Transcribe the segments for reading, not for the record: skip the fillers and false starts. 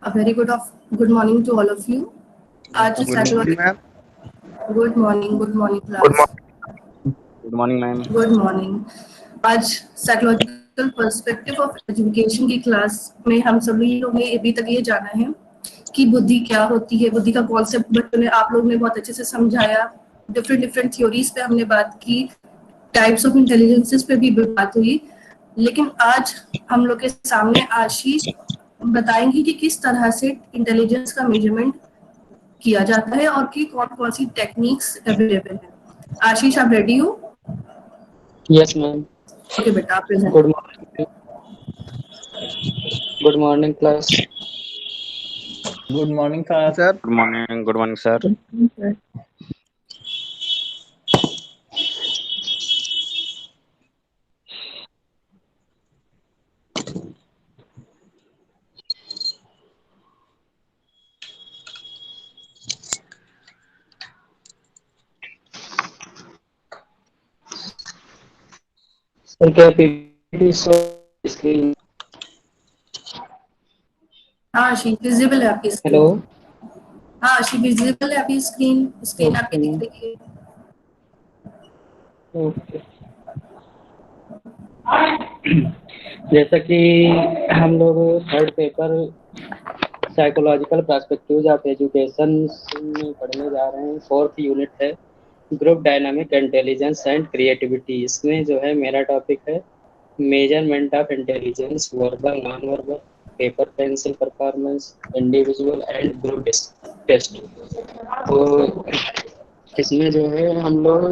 A very good morning to all of you. आज Good morning, ma'am. Good morning class. Good morning, ma'am. Good morning. आज psychological perspective of education की class में हम सभी लोगों ने अभी तक ये जाना है कि बुद्धि क्या होती है, बुद्धि का कॉन्सेप्ट बच्चों ने आप लोगों ने बहुत अच्छे से समझाया। डिफरेंट थ्योरीज पे हमने बात की, टाइप्स ऑफ इंटेलिजेंसेस पे भी बात हुई, लेकिन आज हम लोग के सामने आशीष बताएंगे कि किस तरह से इंटेलिजेंस का मेजरमेंट किया जाता है और कि कौन कौन सी टेक्निक्स अवेलेबल है। आशीष, आप रेडी हो? Yes ma'am. ओके बेटा, आप present. Good morning class. Good morning, sir. Good morning, sir. Sir क्या पीपीटी स्क्रीन? हाँ आशीष, विजिबल है आपकी स्क्रीन। हेलो। हाँ आशीष, विजिबल है आपकी स्क्रीन आपकी दिख रही है। ओके। जैसा कि हम लोग third paper psychological perspectives of education में पढ़ने जा रहे हैं। फोर्थ यूनिट है group dynamic intelligence and creativity. इसमें जो है मेरा टॉपिक है measurement of intelligence, verbal, non verbal, paper pencil performance, individual and group test. तो इसमें जो है हम लोग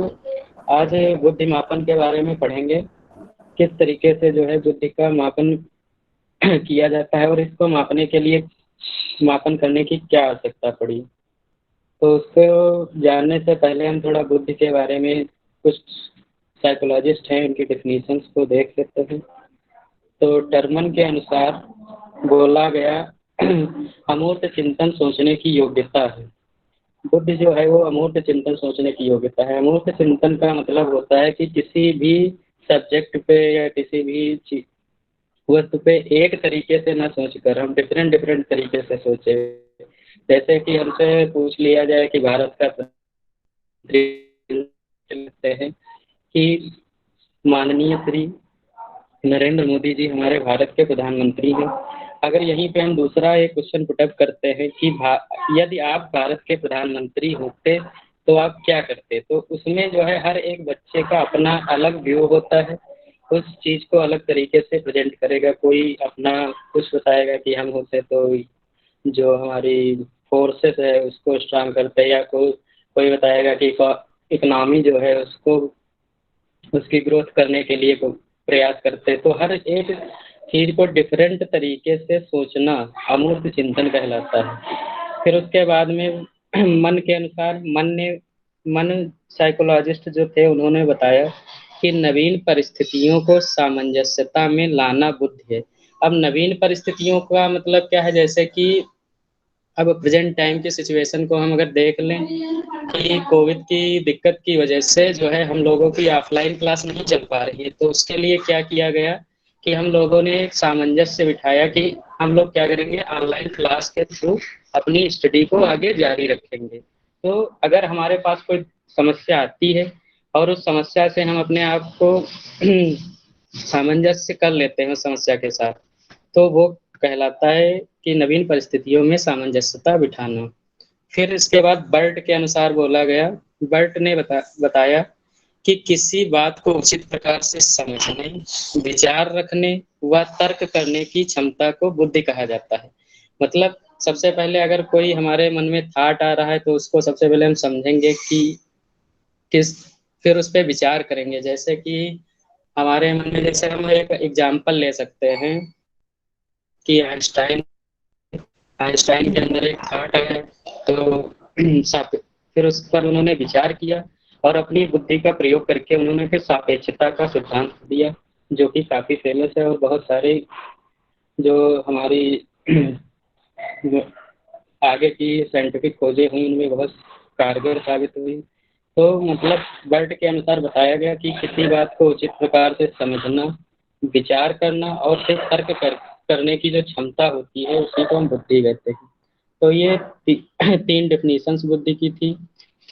आज बुद्धि मापन के बारे में पढ़ेंगे, किस तरीके से जो है बुद्धि का मापन किया जाता है और इसको मापने के लिए मापन करने की क्या आवश्यकता पड़ी। तो उसको जानने से पहले हम थोड़ा बुद्धि के बारे में, कुछ साइकोलॉजिस्ट हैं उनकी डेफिनेशंस को देख लेते हैं। तो टर्मन के अनुसार बोला गया अमूर्त चिंतन सोचने की योग्यता है। बुद्धि जो है वो अमूर्त चिंतन सोचने की योग्यता है। अमूर्त चिंतन का मतलब होता है कि किसी भी सब्जेक्ट पे या किसी भी वस्तु पे एक तरीके से ना सोचकर हम डिफरेंट तरीके से सोचे। जैसे कि हमसे पूछ लिया जाए कि भारत का लगते हैं कि माननीय श्री नरेंद्र मोदी जी हमारे भारत के प्रधानमंत्री हैं। अगर यहीं पे हम दूसरा एक क्वेश्चन पुटअप करते हैं कि यदि आप भारत के प्रधानमंत्री होते तो आप क्या करते, तो उसमें जो है हर एक बच्चे का अपना अलग व्यू होता है, उस चीज़ को अलग तरीके से प्रेजेंट करेगा। कोई अपना कुछ बताएगा कि हम होते तो जो हमारी फोर्सेस है उसको स्ट्रांग करते, या कोई बताएगा कि इकोनॉमी जो है उसको उसकी ग्रोथ करने के लिए प्रयास करते। तो हर एक चीज़ को डिफरेंट तरीके से सोचना अमूर्त चिंतन कहलाता है। फिर उसके बाद में मन के अनुसार मन साइकोलॉजिस्ट जो थे उन्होंने बताया कि नवीन परिस्थितियों को सामंजस्यता में लाना बुद्धि है। अब नवीन परिस्थितियों का मतलब क्या है, जैसे कि अब प्रेजेंट टाइम की सिचुएशन को हम अगर देख लें कि कोविड की दिक्कत की वजह से जो है हम लोगों की ऑफलाइन क्लास नहीं चल पा रही है, तो उसके लिए क्या किया गया कि हम लोगों ने एक सामंजस्य बिठाया कि हम लोग क्या करेंगे, ऑनलाइन क्लास के थ्रू अपनी स्टडी को आगे जारी रखेंगे। तो अगर हमारे पास कोई समस्या आती है और उस समस्या से हम अपने आप को सामंजस्य कर लेते हैं उस समस्या के साथ, तो वो कहलाता है कि नवीन परिस्थितियों में सामंजस्यता बिठाना। फिर इसके बाद बर्ट के अनुसार बोला गया, बर्ट ने बताया कि किसी बात को उचित प्रकार से समझने, विचार रखने व तर्क करने की क्षमता को बुद्धि कहा जाता है। मतलब सबसे पहले अगर कोई हमारे मन में थॉट आ रहा है तो उसको सबसे पहले हम समझेंगे कि फिर उस पर विचार करेंगे। जैसे कि हमारे मन में, जैसे हम एक एग्जाम्पल ले सकते हैं कि आइंस्टाइन के अंदर एक थॉट है, तो फिर उस पर उन्होंने विचार किया और अपनी बुद्धि का प्रयोग करके उन्होंने फिर सापेक्षता का सिद्धांत दिया, जो कि काफी फेमस है और बहुत सारे जो हमारी आगे की साइंटिफिक खोजें हुई उनमें बहुत कारगर साबित हुई। तो मतलब बर्ट के अनुसार बताया गया कि किसी बात को उचित प्रकार से समझना, विचार करना और फिर तर्क करने की जो क्षमता होती है उसी को हम बुद्धि कहते हैं। तो ये 3 डेफिनेशंस बुद्धि की थी।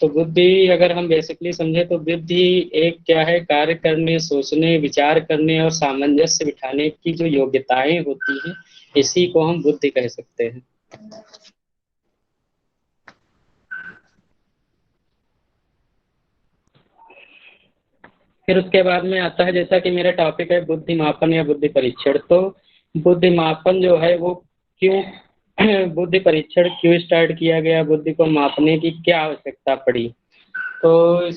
तो बुद्धि अगर हम बेसिकली समझे तो बुद्धि एक क्या है, कार्य करने, सोचने, विचार करने और सामंजस्य बिठाने की जो योग्यताएं होती हैं इसी को हम बुद्धि कह सकते हैं। फिर उसके बाद में आता है, जैसा कि मेरा टॉपिक है बुद्धि मापन या बुद्धि परीक्षण, तो बुद्धि मापन जो है वो क्यों बुद्धि परीक्षण क्यों स्टार्ट किया गया, बुद्धि को मापने की क्या आवश्यकता पड़ी। तो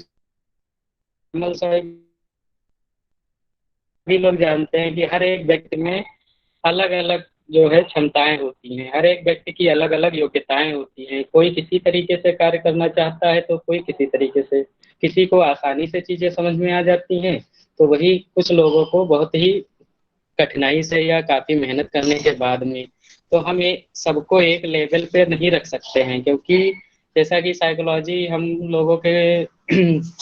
सभी लोग जानते हैं कि हर एक व्यक्ति में अलग अलग जो है क्षमताएं होती हैं, हर एक व्यक्ति की अलग अलग योग्यताएं होती हैं। कोई किसी तरीके से कार्य करना चाहता है तो कोई किसी तरीके से, किसी को आसानी से चीजें समझ में आ जाती हैं तो वही कुछ लोगों को बहुत ही कठिनाई से या काफी मेहनत करने के बाद में। तो हम ये सबको एक लेवल पे नहीं रख सकते हैं, क्योंकि जैसा कि साइकोलॉजी हम लोगों के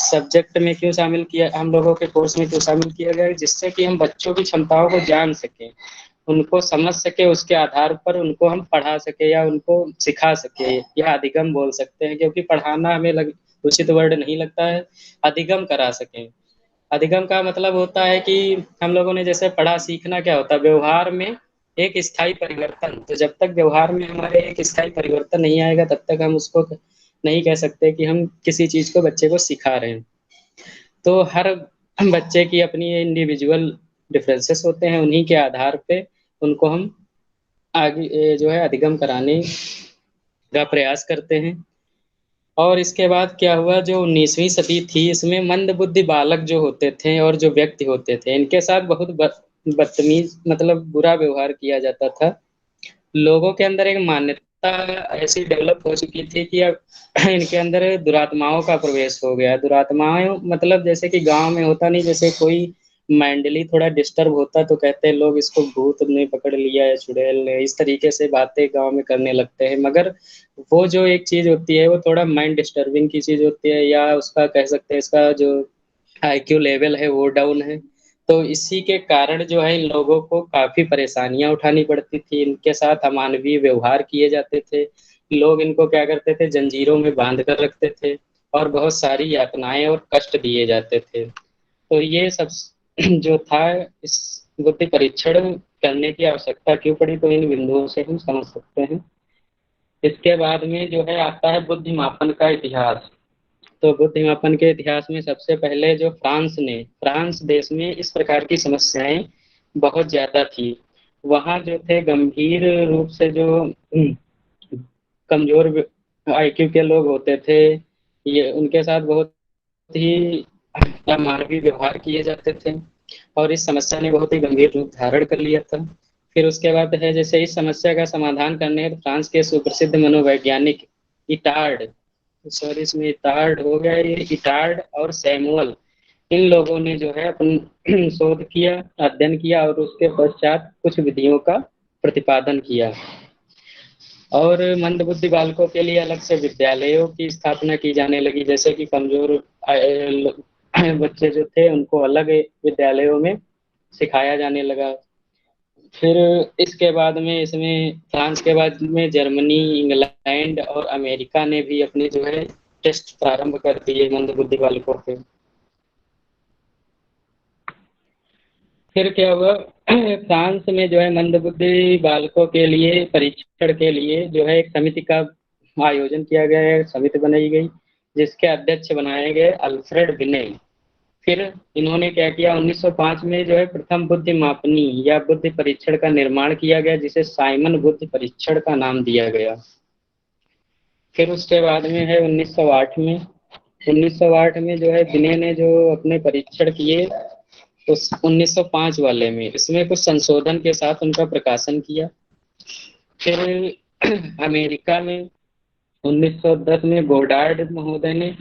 सब्जेक्ट में क्यों शामिल किया, हम लोगों के कोर्स में क्यों शामिल किया गया है, जिससे कि हम बच्चों की क्षमताओं को जान सकें, उनको समझ सके, उसके आधार पर उनको हम पढ़ा सके या उनको सिखा सके या अधिगम बोल सकते हैं, क्योंकि पढ़ाना हमें उचित वर्ड नहीं लगता है, अधिगम करा सकें। अधिगम का मतलब होता है कि हम लोगों ने जैसे पढ़ा, सीखना क्या होता है, व्यवहार में एक स्थायी परिवर्तन। तो जब तक व्यवहार में हमारे एक स्थायी परिवर्तन नहीं आएगा तब तक हम उसको नहीं कह सकते कि हम किसी चीज को बच्चे को सिखा रहे हैं। तो हर बच्चे की अपनी इंडिविजुअल डिफरेंसेस होते हैं, उन्हीं के आधार पे उनको हम आगे जो है अधिगम कराने का प्रयास करते हैं। और इसके बाद क्या हुआ, जो 19वीं सदी थी इसमें मंद बुद्धि बालक जो होते थे और जो व्यक्ति होते थे इनके साथ बहुत बदतमीज मतलब बुरा व्यवहार किया जाता था। लोगों के अंदर एक मान्यता ऐसी डेवलप हो चुकी थी कि अब इनके अंदर दुरात्माओं का प्रवेश हो गया। दुरात्माएं मतलब जैसे कि गांव में होता नहीं, जैसे कोई मेंटली थोड़ा डिस्टर्ब होता तो कहते हैं लोग इसको भूत ने पकड़ लिया है, चुड़ैल ने, इस तरीके से बातें गांव में करने लगते हैं। मगर वो जो एक चीज होती है वो थोड़ा माइंड डिस्टर्बिंग की चीज होती है, या उसका कह सकते हैं इसका जो आईक्यू लेवल है वो डाउन है। तो इसी के कारण जो है इन लोगों को काफी परेशानियां उठानी पड़ती थी, इनके साथ अमानवीय व्यवहार किए जाते थे। लोग इनको क्या करते थे, जंजीरों में बांध कर रखते थे और बहुत सारी यातनाएं और कष्ट दिए जाते थे। तो ये सब जो था, इस बुद्धि परीक्षण करने की आवश्यकता क्यों पड़ी, तो इन बिंदुओं से हम समझ सकते हैं। इसके बाद में जो है आता है बुद्धि मापन का इतिहास। तो बुद्धि मापन के इतिहास में सबसे पहले जो फ्रांस देश में इस प्रकार की समस्याएं बहुत ज्यादा थी। वहाँ जो थे गंभीर रूप से जो कमजोर आईक्यू के लोग होते थे, ये उनके साथ बहुत ही अमानवीय व्यवहार किए जाते थे और इस समस्या ने बहुत ही गंभीर रूप धारण कर लिया था। फिर उसके बाद है, जैसे इस समस्या का समाधान करने हेतु फ्रांस के सुप्रसिद्ध मनोवैज्ञानिक इटार्ड, सॉरी इसमें इटार्ड हो गया, ये इटार्ड और सैमुअल, इन लोगों ने जो है अपन शोध किया, अध्ययन किया और उसके पश्चात कुछ विधियों का प्रतिपादन किया। और मंदबुद्धि बालकों के लिए अलग से विद्यालयों की स्थापना की जाने लगी, जैसे कि कमजोर बच्चे जो थे उनको अलग विद्यालयों में सिखाया जाने लगा। फिर इसके बाद में इसमें फ्रांस के बाद में जर्मनी, इंग्लैंड और अमेरिका ने भी अपने जो है टेस्ट प्रारंभ कर दिए मंदबुद्धि बालकों पे। फिर क्या हुआ, फ्रांस में जो है मंदबुद्धि बालकों के लिए परीक्षण के लिए जो है एक समिति का आयोजन किया गया है, समिति बनाई गई जिसके अध्यक्ष बनाए गए अल्फ्रेड बिने। फिर इन्होंने क्या किया, 1905 में जो है प्रथम बुद्धि मापनी या बुद्धि परीक्षण का निर्माण किया गया, जिसे साइमन बुद्धि परीक्षण का नाम दिया गया। फिर उसके बाद में है 1908 में जो है बिने ने जो अपने परीक्षण किए उस 1905 वाले में, इसमें कुछ संशोधन के साथ उनका प्रकाशन किया। फिर अमेरिका में 1910 में गोडार्ड महोदय ने,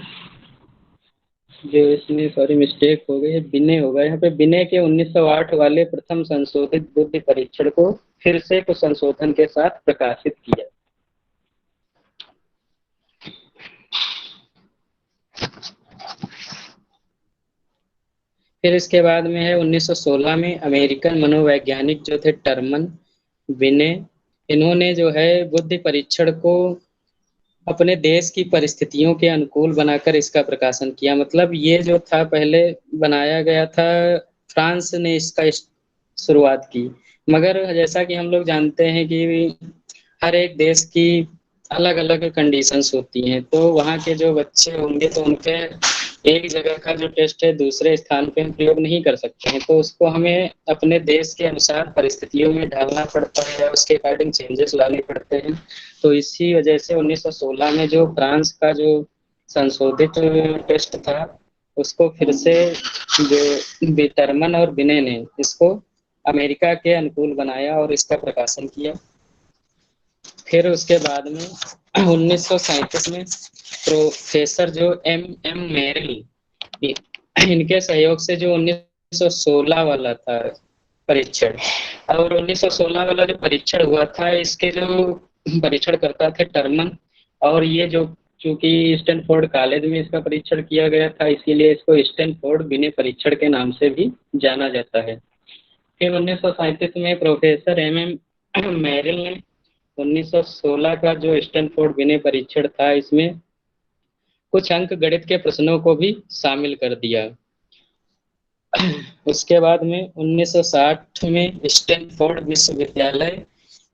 जो इसमें सॉरी मिस्टेक हो गई है, बिने होगा यहाँ पे, बिने के 1908 वाले प्रथम संशोधित बुद्धि परीक्षण को फिर से कुछ संशोधन के साथ प्रकाशित किया। फिर इसके बाद में है 1916 में अमेरिकन मनोवैज्ञानिक जो थे टर्मन, विनय, इन्होंने जो है बुद्धि परीक्षण को अपने देश की परिस्थितियों के अनुकूल बनाकर इसका प्रकाशन किया। मतलब ये जो था पहले बनाया गया था, फ्रांस ने इसका शुरुआत की, मगर जैसा कि हम लोग जानते हैं कि हर एक देश की अलग अलग कंडीशंस होती हैं, तो वहाँ के जो बच्चे होंगे तो उनके एक जगह का जो टेस्ट है दूसरे स्थान पे हम प्रयोग नहीं कर सकते हैं, तो उसको हमें अपने देश के अनुसार परिस्थितियों में ढालना पड़ता है या उसके अकॉर्डिंग चेंजेस लाने पड़ते हैं। तो इसी वजह से 1916 में जो फ्रांस का जो संशोधित टेस्ट था, उसको फिर से जो बेटरमन और बिने ने इसको अमेरिका के अनुकूल बनाया और इसका प्रकाशन किया। फिर उसके बाद में 1937 में प्रोफेसर जो एम मेरिल, इनके सहयोग से जो 1916 वाला था परीक्षण, और 1916 वाला जो परीक्षण हुआ था, इसके जो परीक्षण करता थे टर्मन, और ये जो चूंकि स्टैनफोर्ड कॉलेज में इसका परीक्षण किया गया था, इसीलिए इसको स्टैनफोर्ड बिने परीक्षण के नाम से भी जाना जाता है। फिर 1937 में प्रोफेसर एम मेरिल ने 1916 का जो स्टैनफोर्ड बिने परीक्षण था, इसमें कुछ अंक गणित के प्रश्नों को भी शामिल कर दिया। उसके बाद में 1960 में स्टैनफोर्ड विश्वविद्यालय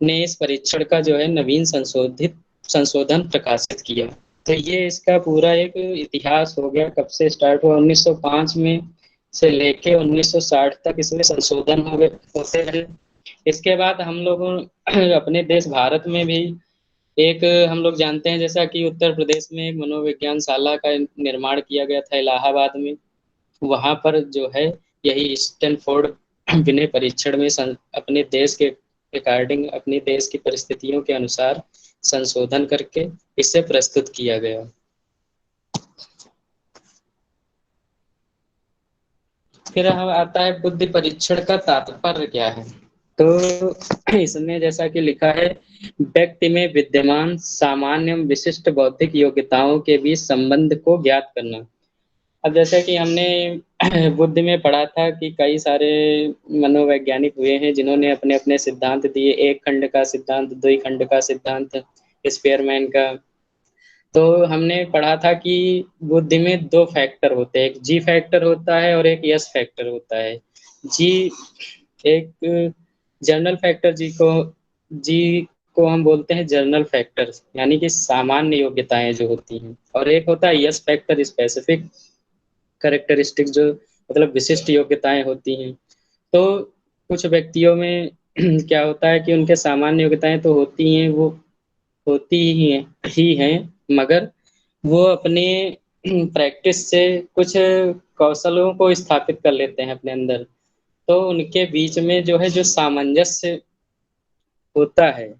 ने इस परीक्षण का जो है नवीन संशोधन प्रकाशित किया। तो ये इसका पूरा एक इतिहास हो गया, कब से स्टार्ट हुआ, 1905 में से लेके 1960 तक इसमें संशोधन होते रहे। इसके बाद हम लोगों अपने देश भारत में भी एक हम लोग जानते हैं, जैसा कि उत्तर प्रदेश में एक मनोविज्ञान शाला का निर्माण किया गया था इलाहाबाद में, वहां पर जो है यही स्टैनफोर्ड बिने परीक्षण में अपने देश के अकॉर्डिंग, अपने देश की परिस्थितियों के अनुसार संशोधन करके इसे प्रस्तुत किया गया। फिर हम आता है बुद्धि परीक्षण का तात्पर्य क्या है। तो इसमें जैसा कि लिखा है, व्यक्ति में विद्यमान सामान्य विशिष्ट बौद्धिक योग्यताओं के बीच संबंध को ज्ञात करना। अब जैसे कि हमने बुद्धि में पढ़ा था कि कई सारे मनोवैज्ञानिक हुए हैं जिन्होंने अपने अपने सिद्धांत दिए, एक खंड का सिद्धांत, दो खंड का सिद्धांत, स्पेयरमैन का। तो हमने पढ़ा था कि बुद्धि में दो फैक्टर होते हैं, एक जी फैक्टर होता है और एक यस फैक्टर होता है। जी एक जर्नल फैक्टर, जी को हम बोलते हैं जर्नल फैक्टर, यानी कि सामान्य योग्यताएं जो होती हैं, और एक होता है यस फैक्टर, स्पेसिफिक कैरेक्टरिस्टिक, जो मतलब विशिष्ट योग्यताएं होती हैं। तो कुछ व्यक्तियों में क्या होता है कि उनके सामान्य योग्यताएं तो होती हैं, वो होती ही हैं, मगर वो अपने प्रैक्टिस से कुछ कौशलों को स्थापित कर लेते हैं अपने अंदर। तो उनके बीच में जो है जो सामंजस्य होता है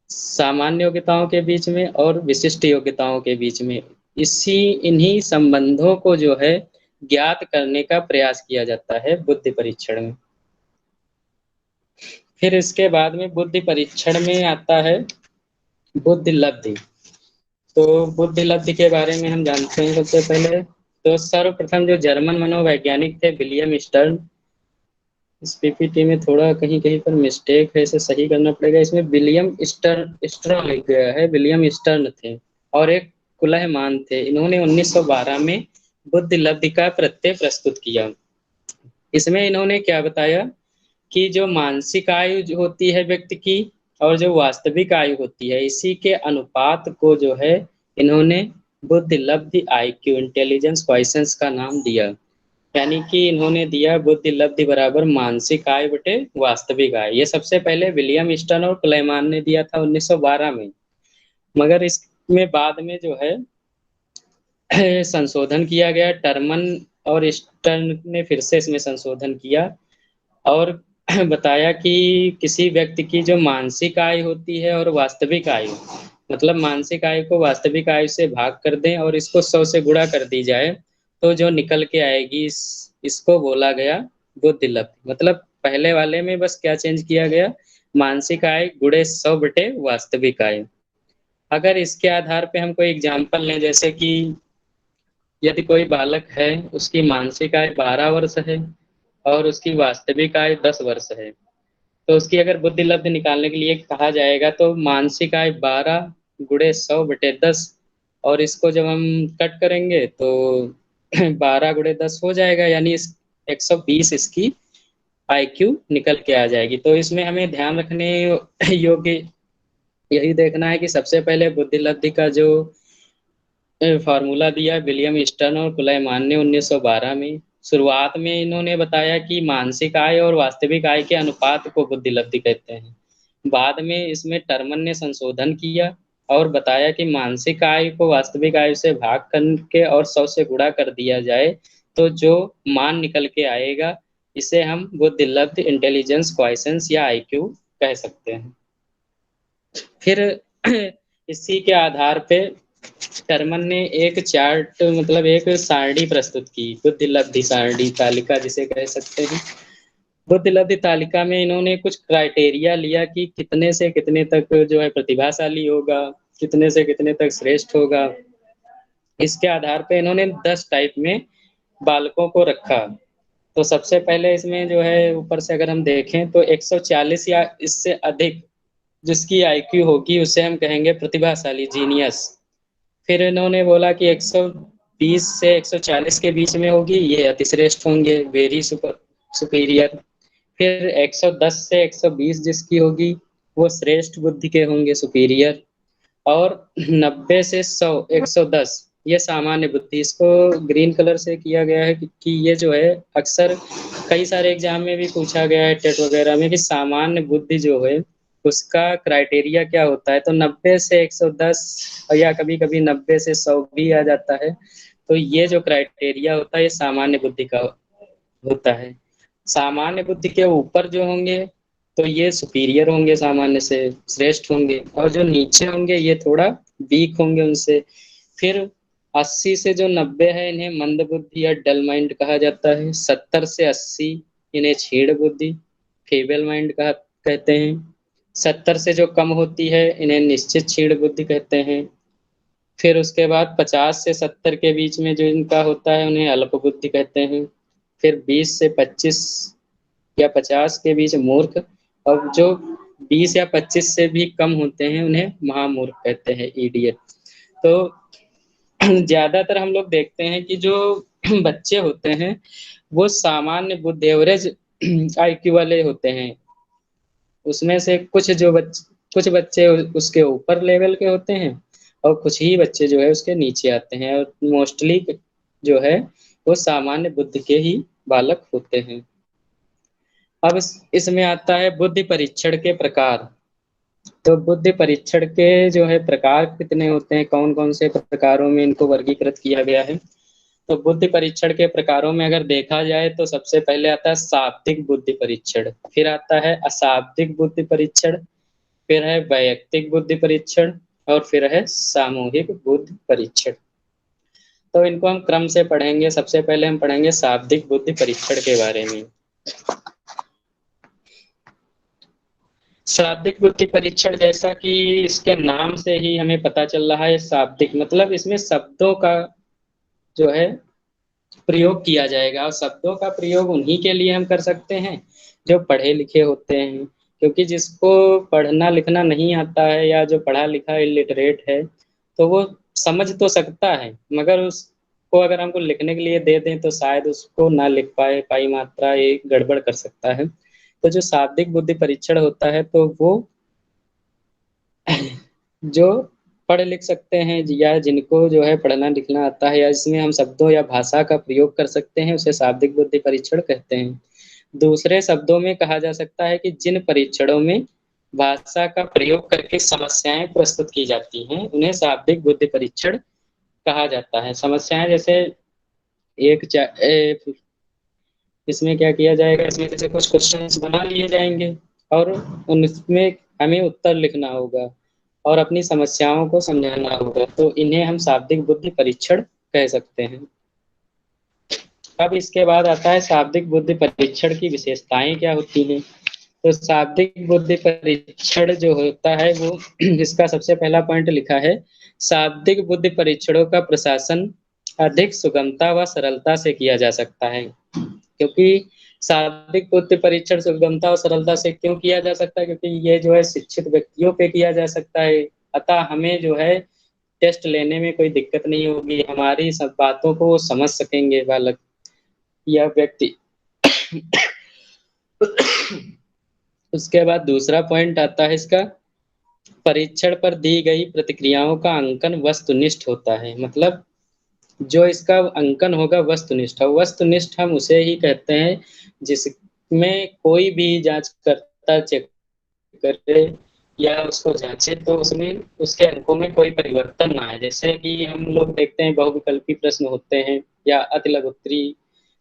सामान्य योग्यताओं के बीच में और विशिष्ट योग्यताओं के बीच में, इन्हीं संबंधों को जो है ज्ञात करने का प्रयास किया जाता है बुद्धि परीक्षण में। फिर इसके बाद में बुद्धि परीक्षण में आता है बुद्धि लब्धि। तो बुद्धि लब्धि के बारे में हम जानते हैं सबसे पहले, तो सर्वप्रथम जो जर्मन मनोवैज्ञानिक थे विलियम स्टर्न, इस पीपीटी में थोड़ा कहीं कहीं पर मिस्टेक है, इसे सही करना पड़ेगा। इसमें विलियम स्टर्न लिख गया है, विलियम स्टर्न थे और एक कुलहमान थे। इन्होंने 1912 में बुद्धि लब्धि का प्रत्यय प्रस्तुत किया। इसमें इन्होंने क्या बताया कि जो मानसिक आयु जो होती है व्यक्ति की और जो वास्तविक आयु होती है, इसी के अनुपात को जो है इन्होंने बुद्धि लब्धि आईक्यू इंटेलिजेंस क्वेश्चंस का नाम दिया। यानी कि इन्होंने दिया बुद्धि लब्धि बराबर मानसिक आय बटे वास्तविक आय। ये सबसे पहले विलियम स्टर्न और क्लेमान ने दिया था 1912 में, मगर इसमें बाद में जो है संशोधन किया गया। टर्मन और स्टर्न ने फिर से इसमें संशोधन किया और बताया कि किसी व्यक्ति की जो मानसिक आय होती है और वास्तविक आयु, मतलब मानसिक आयु को वास्तविक आयु से भाग कर दें और इसको 100 से गुणा कर दी जाए, तो जो निकल के आएगी इसको बोला गया बुद्धि लब्धि। मतलब पहले वाले में बस क्या चेंज किया गया, मानसिक आय गुणे 100 बटे वास्तविक आय। अगर इसके आधार पे हम कोई एग्जाम्पल लें, जैसे कि यदि कोई बालक है, उसकी मानसिक आय 12 वर्ष है और उसकी वास्तविक आय 10 वर्ष है, तो उसकी अगर बुद्धि लब्ध निकालने के लिए कहा जाएगा तो मानसिक आय 12 गुणे 100/10, और इसको जब हम कट करेंगे तो 12 गुणे 10 हो जाएगा, यानी इस 120 इसकी IQ निकल के आ जाएगी। तो इसमें हमें ध्यान रखने योग्य यही देखना है कि सबसे पहले बुद्धि लब्धि का जो फार्मूला दिया विलियम स्टर्न और कुलैमान ने 1912 में, शुरुआत में इन्होंने बताया कि मानसिक आय और वास्तविक आय के अनुपात को बुद्धि लब्धि कहते हैं। बाद में इसमें टर्मन ने संशोधन किया और बताया कि मानसिक आय को वास्तविक आय से भाग करके और 100 से गुणा कर दिया जाए तो जो मान निकल के आएगा इसे हम बुद्धि लब्धि इंटेलिजेंस क्वाइसेंस या IQ कह सकते हैं। फिर इसी के आधार पे टर्मन ने एक चार्ट मतलब एक सारणी प्रस्तुत की, बुद्धि लब्धि सारणी तालिका जिसे कह सकते हैं। बुद्धि लब्धि तालिका में इन्होंने कुछ क्राइटेरिया लिया कि कितने से कितने तक जो है प्रतिभाशाली होगा, कितने से कितने तक श्रेष्ठ होगा। इसके आधार पे इन्होंने 10 टाइप में बालकों को रखा। तो सबसे पहले इसमें जो है ऊपर से अगर हम देखें तो 140 या इससे अधिक जिसकी IQ होगी उसे हम कहेंगे प्रतिभाशाली, जीनियस। फिर इन्होंने बोला कि 120 से 140 के बीच में होगी, ये अतिश्रेष्ठ होंगे, वेरी सुपीरियर। फिर 110 से 120 जिसकी होगी वो श्रेष्ठ बुद्धि के होंगे, सुपीरियर। और 90 से 100 110 ये सामान्य बुद्धि। इसको ग्रीन कलर से किया गया है कि ये जो है अक्सर कई सारे एग्जाम में भी पूछा गया है, टेट वगैरह में, कि सामान्य बुद्धि जो है उसका क्राइटेरिया क्या होता है। तो 90 से 110 या कभी कभी 90 से 100 भी आ जाता है। तो ये जो क्राइटेरिया होता है ये सामान्य बुद्धि का होता है। सामान्य बुद्धि के ऊपर जो होंगे तो ये सुपीरियर होंगे, सामान्य से श्रेष्ठ होंगे, और जो नीचे होंगे ये थोड़ा वीक होंगे उनसे। फिर 80 से जो 90 है इन्हें मंद बुद्धि या डल माइंड कहा जाता है। 70 से 80 इन्हें छीड़ बुद्धि, फेबल माइंड कहते हैं। 70 से जो कम होती है इन्हें निश्चित छीड़ बुद्धि कहते हैं। फिर उसके बाद 50 से 70 के बीच में जो इनका होता है उन्हें अल्प बुद्धि कहते हैं। फिर 20 से 25 या 50 के बीच मूर्ख, और जो 20 या 25 से भी कम होते हैं उन्हें महामूर्ख कहते हैं, इडियट। तो ज्यादातर हम लोग देखते हैं कि जो बच्चे होते हैं वो सामान्य बुद्धि एवरेज IQ वाले होते हैं। उसमें से कुछ बच्चे उसके ऊपर लेवल के होते हैं और कुछ ही बच्चे जो है उसके नीचे आते हैं, और मोस्टली जो है वो सामान्य बुद्धि के ही बालक होते हैं। अब इसमें आता है बुद्धि परीक्षण के प्रकार। तो बुद्धि परीक्षण के जो है प्रकार कितने होते हैं, कौन कौन से प्रकारों में इनको वर्गीकृत किया गया है। तो बुद्धि परीक्षण के प्रकारों में अगर देखा जाए तो सबसे पहले आता है शाब्दिक बुद्धि परीक्षण, फिर आता है अशाब्दिक बुद्धि परीक्षण, फिर है वैयक्तिक बुद्धि परीक्षण, और फिर है सामूहिक बुद्धि परीक्षण। तो इनको हम क्रम से पढ़ेंगे। सबसे पहले हम पढ़ेंगे शाब्दिक बुद्धि परीक्षण के बारे में। शाब्दिक बुद्धि परीक्षण, जैसा कि इसके नाम से ही हमें पता चल रहा है, शाब्दिक मतलब इसमें शब्दों का जो है प्रयोग किया जाएगा, और शब्दों का प्रयोग उन्हीं के लिए हम कर सकते हैं जो पढ़े लिखे होते हैं। क्योंकि जिसको पढ़ना लिखना नहीं आता है या जो पढ़ा लिखा इलिटरेट है तो वो समझ तो सकता है, मगर उसको अगर हमको लिखने के लिए दे दें तो शायद उसको ना लिख पाए, पाई मात्रा एक गड़बड़ कर सकता है। तो जो शाब्दिक बुद्धि परीक्षण होता है तो वो जो पढ़ लिख सकते हैं या जिनको जो है पढ़ना लिखना आता है या इसमें हम शब्दों या भाषा का प्रयोग कर सकते हैं उसे शाब्दिक बुद्धि परीक्षण कहते हैं। दूसरे शब्दों में कहा जा सकता है कि जिन परीक्षणों में भाषा का प्रयोग करके समस्याएं प्रस्तुत की जाती हैं उन्हें शाब्दिक बुद्धि परीक्षण कहा जाता है। समस्याएं जैसे इसमें क्या किया जाएगा, इसमें जैसे कुछ क्वेश्चंस बना लिए जाएंगे और उनमें हमें उत्तर लिखना होगा और अपनी समस्याओं को समझाना होगा, तो इन्हें हम शाब्दिक बुद्धि परीक्षण कह सकते हैं। अब इसके बाद आता है शाब्दिक बुद्धि परीक्षण की विशेषताएं क्या होती हैं। तो शाब्दिक बुद्धि परीक्षण जो होता है वो इसका सबसे पहला पॉइंट लिखा है, शाब्दिक बुद्धि परीक्षणों का प्रशासन अधिक सुगमता व सरलता से किया जा सकता है। क्योंकि शाब्दिक बुद्धि परीक्षण सुगमता और सरलता से क्यों किया जा सकता है? क्योंकि ये जो है शिक्षित व्यक्तियों पे किया जा सकता है, अतः हमें जो है टेस्ट लेने में कोई दिक्कत नहीं होगी, हमारी सब बातों को वो समझ सकेंगे बालक या व्यक्ति। उसके बाद दूसरा पॉइंट आता है इसका, परीक्षण पर दी गई प्रतिक्रियाओं का अंकन वस्तुनिष्ठ होता है। मतलब जो इसका अंकन होगा वस्तुनिष्ठ, और वस्तुनिष्ठ हम उसे ही कहते हैं जिसमें कोई भी जांचकर्ता चेक करे या उसको जांचे तो उसमें उसके अंकों में कोई परिवर्तन ना आए। जैसे कि हम लोग देखते हैं बहुविकल्पी प्रश्न होते हैं या अतिलघुत्तरी,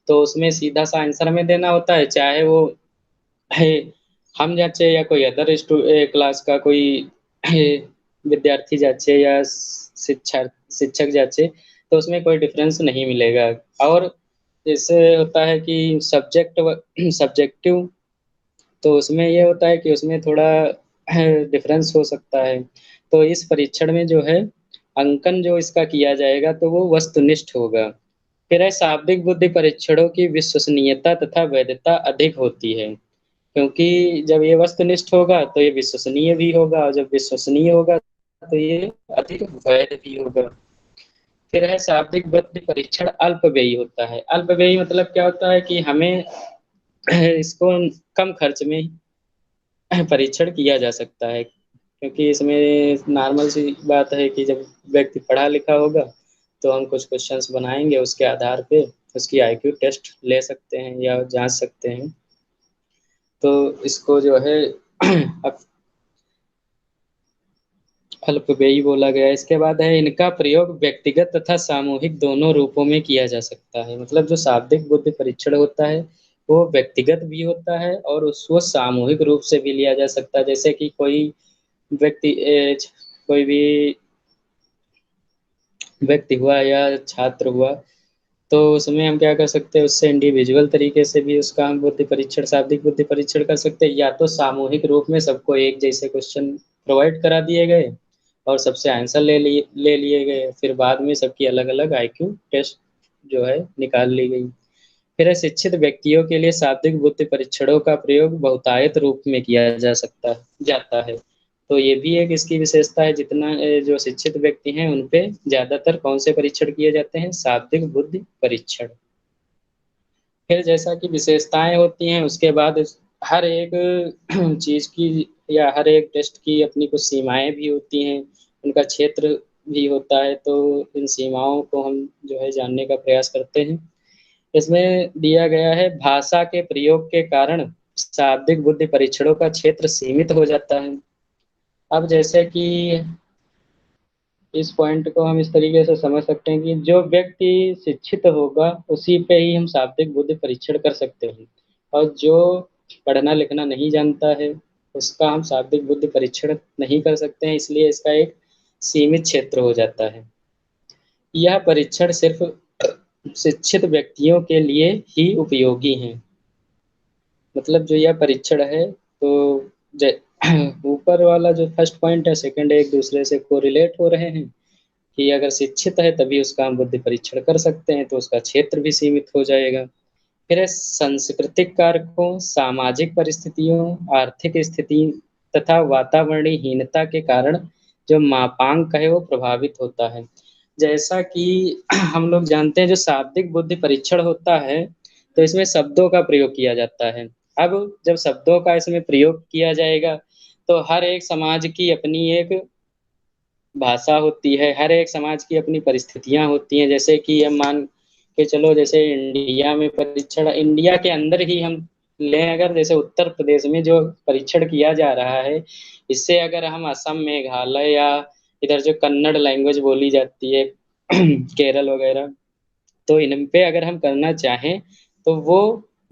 तो उसमें सीधा सा आंसर में देना होता है, चाहे वो है हम जांचे या कोई अदर क्लास का कोई विद्यार्थी जांचे या शिक्षक जांचे, तो उसमें कोई डिफरेंस नहीं मिलेगा। और जैसे होता है कि सब्जेक्टिव, तो उसमें ये होता है कि उसमें थोड़ा डिफरेंस हो सकता है। तो इस परीक्षण में जो है अंकन जो इसका किया जाएगा तो वो वस्तुनिष्ठ होगा। फिर है शाब्दिक बुद्धि परीक्षणों की विश्वसनीयता तथा वैधता अधिक होती है, क्योंकि जब ये वस्तुनिष्ठ होगा तो ये विश्वसनीय भी होगा, और जब विश्वसनीय होगा तो ये अधिक वैध भी होगा। फिर है शाब्दिक बुद्धि परीक्षण अल्पव्ययी होता है। अल्पव्ययी मतलब क्या होता है कि हमें इसको कम खर्च में परीक्षण किया जा सकता है, क्योंकि इसमें नॉर्मल सी बात है कि जब व्यक्ति पढ़ा लिखा होगा तो हम कुछ क्वेश्चंस बनाएंगे, उसके आधार पे उसकी आईक्यू टेस्ट ले सकते हैं या जांच सकते हैं। तो इसको जो है अल्पव्ययी बोला गया। इसके बाद है इनका प्रयोग व्यक्तिगत तथा सामूहिक दोनों रूपों में किया जा सकता है। मतलब जो शाब्दिक बुद्धि परीक्षण होता है वो व्यक्तिगत भी होता है और उसको सामूहिक रूप से भी लिया जा सकता है। जैसे कि कोई व्यक्ति कोई भी व्यक्ति हुआ या छात्र हुआ, तो उसमें हम क्या कर सकते हैं, उससे इंडिविजुअल तरीके से भी उसका हम बुद्धि परीक्षण शाब्दिक बुद्धि परीक्षण कर सकते हैं, या तो सामूहिक रूप में सबको एक जैसे क्वेश्चन प्रोवाइड करा दिए गए और सबसे आंसर ले लिए गए, फिर बाद में सबकी अलग अलग आईक्यू टेस्ट जो है निकाल ली गई। फिर शिक्षित व्यक्तियों के लिए शाब्दिक बुद्धि परीक्षणों का प्रयोग बहुतायत रूप में किया जाता है। तो ये भी एक इसकी विशेषता है, जितना जो शिक्षित व्यक्ति हैं उन पे ज्यादातर कौन से परीक्षण किए जाते हैं, शाब्दिक बुद्धि परीक्षण। फिर जैसा कि विशेषताएं होती हैं, उसके बाद हर एक चीज की या हर एक टेस्ट की अपनी कुछ सीमाएं भी होती हैं, उनका क्षेत्र भी होता है, तो इन सीमाओं को हम जो है जानने का प्रयास करते हैं। इसमें दिया गया है भाषा के प्रयोग के कारण शाब्दिक बुद्धि परीक्षणों का क्षेत्र सीमित हो जाता है। अब जैसे कि इस पॉइंट को हम इस तरीके से समझ सकते हैं कि जो व्यक्ति शिक्षित होगा उसी पे ही हम शाब्दिक बुद्धि परीक्षण कर सकते हैं, और जो पढ़ना लिखना नहीं जानता है उसका हम शाब्दिक बुद्धि परीक्षण नहीं कर सकते हैं, इसलिए इसका एक सीमित क्षेत्र हो जाता है। यह परीक्षण सिर्फ शिक्षित व्यक्तियों के लिए ही उपयोगी है। मतलब जो यह परीक्षण है, तो ऊपर वाला जो फर्स्ट पॉइंट है सेकंड एक दूसरे से कोरिलेट हो रहे हैं, कि अगर शिक्षित है तभी उसका हम बुद्धि परीक्षण कर सकते हैं, तो उसका क्षेत्र भी सीमित हो जाएगा। फिर है सांस्कृतिक कारकों, सामाजिक परिस्थितियों, आर्थिक स्थिति तथा वातावरणीय हीनता के कारण जो मापांक है वो प्रभावित होता है। जैसा कि हम लोग जानते हैं जो शाब्दिक बुद्धि परीक्षण होता है तो इसमें शब्दों का प्रयोग किया जाता है। अब जब शब्दों का इसमें प्रयोग किया जाएगा तो हर एक समाज की अपनी एक भाषा होती है, हर एक समाज की अपनी परिस्थितियां होती हैं। जैसे कि हम मान के चलो, जैसे इंडिया में परीक्षण, इंडिया के अंदर ही हम लें अगर, जैसे उत्तर प्रदेश में जो परीक्षण किया जा रहा है, इससे अगर हम असम, मेघालय या इधर जो कन्नड़ लैंग्वेज बोली जाती है केरल वगैरह, तो इन पे अगर हम करना चाहें तो वो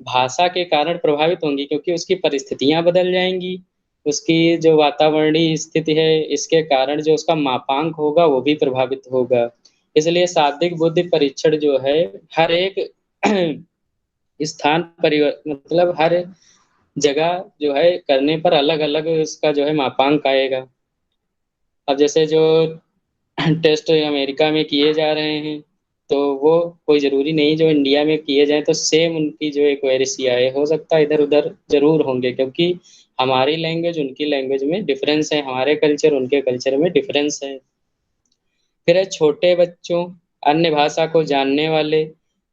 भाषा के कारण प्रभावित होंगी, क्योंकि उसकी परिस्थितियां बदल जाएंगी, उसकी जो वातावरणीय स्थिति है इसके कारण जो उसका मापांक होगा वो भी प्रभावित होगा। इसलिए शाब्दिक बुद्धि परीक्षण जो है हर एक स्थान मतलब हर जगह जो है करने पर अलग अलग इसका जो है मापांक आएगा। अब जैसे जो टेस्ट अमेरिका में किए जा रहे हैं तो वो कोई ज़रूरी नहीं जो इंडिया में किए जाएँ तो सेम उनकी जो एक्वेरेसी आए, हो सकता है इधर-उधर ज़रूर होंगे, क्योंकि हमारी लैंग्वेज उनकी लैंग्वेज में डिफ़रेंस है, हमारे कल्चर उनके कल्चर में डिफ़रेंस है। फिर है छोटे बच्चों, अन्य भाषा को जानने वाले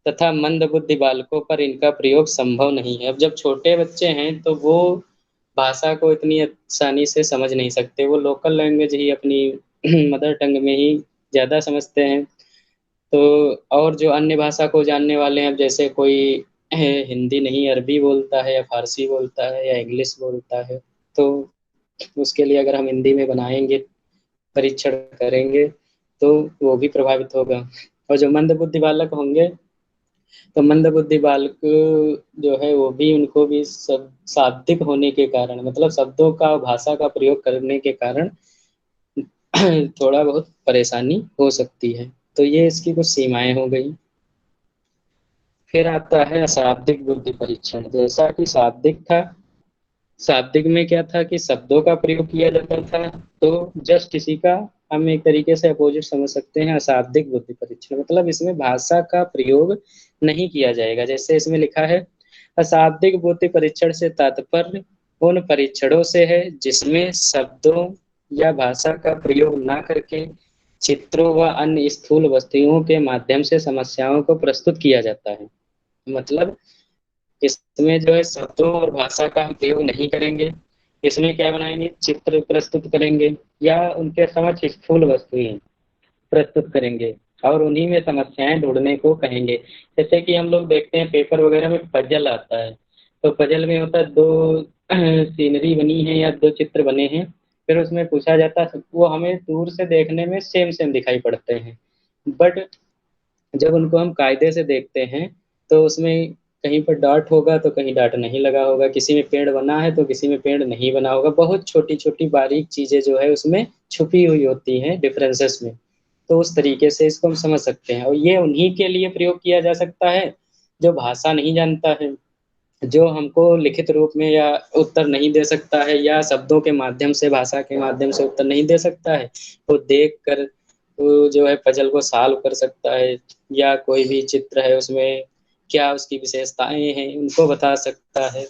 तथा मंदबुद्धि बालकों पर इनका प्रयोग संभव नहीं है। अब जब छोटे बच्चे हैं तो वो भाषा को इतनी आसानी से समझ नहीं सकते, वो लोकल लैंग्वेज ही अपनी मदर टंग में ही ज़्यादा समझते हैं। तो और जो अन्य भाषा को जानने वाले हैं, अब जैसे कोई हिंदी नहीं अरबी बोलता है या फ़ारसी बोलता है या इंग्लिश बोलता है, तो उसके लिए अगर हम हिंदी में बनाएँगे, परीक्षण करेंगे, तो वो भी प्रभावित होगा। और जो मंदबुद्धि बालक होंगे, तो मंदबुद्धि बालक जो है वो भी उनको भी सब शाब्दिक होने के कारण, मतलब शब्दों का भाषा का प्रयोग करने के कारण थोड़ा बहुत परेशानी हो सकती है। तो ये इसकी कुछ सीमाएँ हो गई। फिर आता है अशाब्दिक बुद्धि परीक्षण। जैसा कि शाब्दिक था, शाब्दिक में क्या था कि शब्दों का प्रयोग किया जाता था, तो जस्ट इसी का हम एक तरीके से अपोजिट समझ सकते हैं अशाब्दिक बुद्धि परीक्षण, मतलब इसमें भाषा का प्रयोग नहीं किया जाएगा। जैसे इसमें लिखा है, अशाब्दिक बुद्धि परीक्षण से तात्पर्य उन परीक्षणों से है जिसमें शब्दों या भाषा का प्रयोग न करके चित्रों व अन्य स्थूल वस्तुओं के माध्यम से समस्याओं को प्रस्तुत किया जाता है। मतलब इसमें जो है शब्दों और भाषा का हम प्रयोग नहीं करेंगे, इसमें क्या बनाएंगे, चित्र प्रस्तुत करेंगे या उनके समक्ष स्थूल वस्तुएं प्रस्तुत करेंगे और उन्हीं में समस्याएं ढूंढने को कहेंगे। जैसे कि हम लोग देखते हैं पेपर वगैरह में पजल आता है, तो पजल में होता है दो सीनरी बनी है या दो चित्र बने हैं, फिर उसमें पूछा जाता है, वो हमें दूर से देखने में सेम सेम दिखाई पड़ते हैं, बट जब उनको हम कायदे से देखते हैं तो उसमें कहीं पर डॉट होगा तो कहीं डॉट नहीं लगा होगा, किसी में पेड़ बना है तो किसी में पेड़ नहीं बना होगा, बहुत छोटी छोटी बारीक चीज़ें जो है उसमें छुपी हुई होती हैं डिफरेंसेस में। तो उस तरीके से इसको हम समझ सकते हैं, और ये उन्हीं के लिए प्रयोग किया जा सकता है जो भाषा नहीं जानता है, जो हमको लिखित रूप में या उत्तर नहीं दे सकता है या शब्दों के माध्यम से, भाषा के माध्यम से उत्तर नहीं दे सकता है, वो देख कर वो जो है पजल को सॉल्व कर सकता है, या कोई भी चित्र है उसमें क्या उसकी विशेषताएं हैं उनको बता सकता है।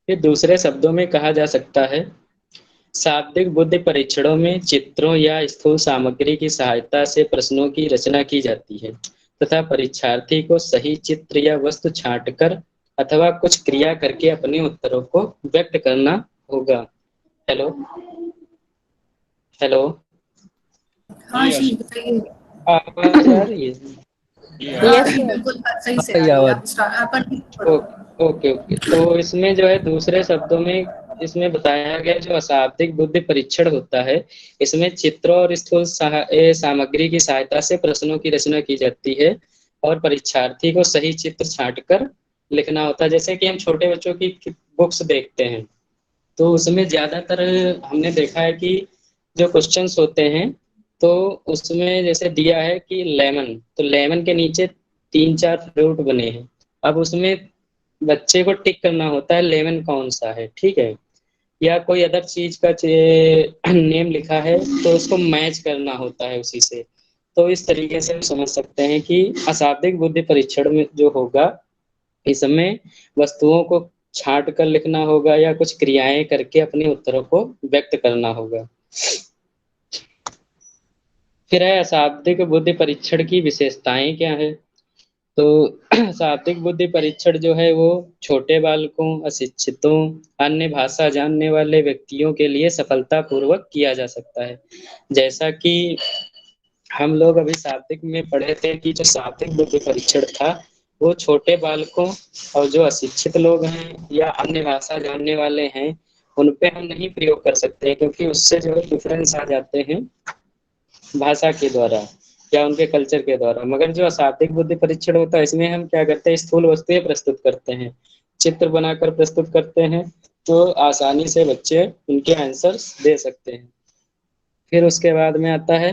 फिर दूसरे शब्दों में कहा जा सकता है, शाब्दिक बुद्धि परीक्षणों में चित्रों या स्थूल सामग्री की सहायता से प्रश्नों की रचना की जाती है तथा परीक्षार्थी को सही चित्र या वस्तु छांटकर अथवा कुछ क्रिया करके अपने उत्तरों को व्यक्त करना होगा। हेलो हेलो, हाँ जी, बताइए। आवाज आ रही है? हाँ जी, बिल्कुल सही से आ रही है। आप कंटिन्यू करो। ओके ओके, तो इसमें जो है दूसरे शब्दों में इसमें बताया गया जो अशाब्दिक बुद्धि परीक्षण होता है, इसमें चित्रों और स्थूल सामग्री की सहायता से प्रश्नों की रचना की जाती है और परीक्षार्थी को सही चित्र छांटकर लिखना होता है। जैसे कि हम छोटे बच्चों की बुक्स देखते हैं तो उसमें ज्यादातर हमने देखा है कि जो क्वेश्चंस होते हैं तो उसमें जैसे दिया है कि लेमन, तो लेमन के नीचे 3-4 फ्रूट बने हैं, अब उसमें बच्चे को टिक करना होता है लेमन कौन सा है, ठीक है, या कोई अदर चीज का नेम लिखा है तो उसको मैच करना होता है उसी से। तो इस तरीके से हम समझ सकते हैं कि अशाब्दिक बुद्धि परीक्षण में जो होगा इसमें वस्तुओं को छांट कर लिखना होगा या कुछ क्रियाएं करके अपने उत्तरों को व्यक्त करना होगा। फिर है अशाब्दिक बुद्धि परीक्षण की विशेषताएं क्या है। तो शाब्दिक बुद्धि परीक्षण जो है वो छोटे बालकों, अशिक्षितों, अन्य भाषा जानने वाले व्यक्तियों के लिए सफलतापूर्वक किया जा सकता है। जैसा कि हम लोग अभी शाब्दिक में पढ़े थे कि जो शाब्दिक बुद्धि परीक्षण था वो छोटे बालकों और जो अशिक्षित लोग हैं या अन्य भाषा जानने वाले हैं उन पे हम नहीं प्रयोग कर सकते, क्योंकि उससे जो है डिफरेंस आ जाते हैं भाषा के द्वारा या उनके कल्चर के द्वारा। मगर जो अशाब्दिक बुद्धि परीक्षण होता है इसमें हम क्या करते हैं, स्थूल वस्तुएं प्रस्तुत करते हैं, चित्र बनाकर प्रस्तुत करते हैं, तो आसानी से बच्चे उनके आंसर्स दे सकते हैं। फिर उसके बाद में आता है